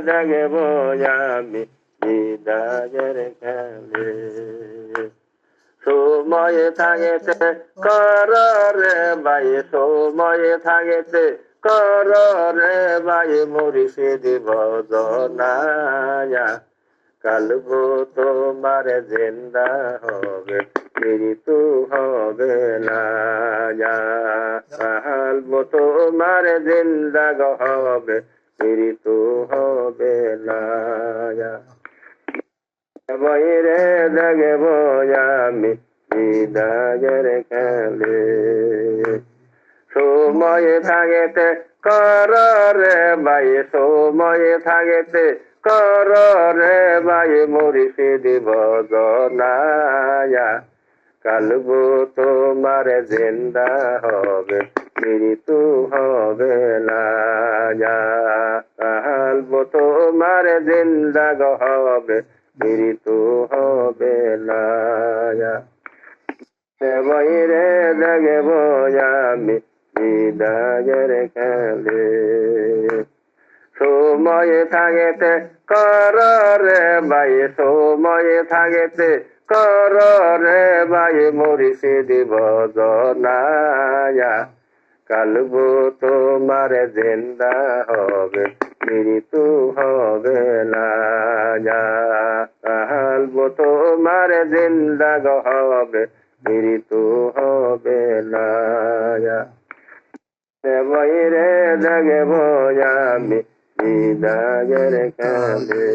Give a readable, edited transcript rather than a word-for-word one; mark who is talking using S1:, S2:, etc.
S1: দেখব আমি বিদায়ের খেলে সময় থাকেতে কর রে ভাই সময় থাকেতে কর রে ভাই মরিষে দিব জনায়া কালবো তোমার জিন্দা হবে মৃত্যু হবে না কালবো তোমার জিন্দা হবে মৃত্যু হবে না বইরে দেখব আমি বিদায়ের খেলে সময় থাকেতে কর রে ভাই সময় থাকেতে কর রে ভাই মরিষে দিব জনায়া কালবো তোমার জিন্দা হবে মৃত্যু হবে না কালবো তোমার জিন্দা হবে মৃত্যু হবে না বইরে দেখব আমি বিদায়ের খেলে সময় থাকেতে কর রে ভাই সময় থাকেতে কর রে ভাই মরিষে দিব জনায়া কালবো তোমার জিন্দা হবে মৃত্যু হবে না কালবো তোমার জিন্দা হবে মৃত্যু হবে না বইরে দেখব আমি বিদায়ের খেলে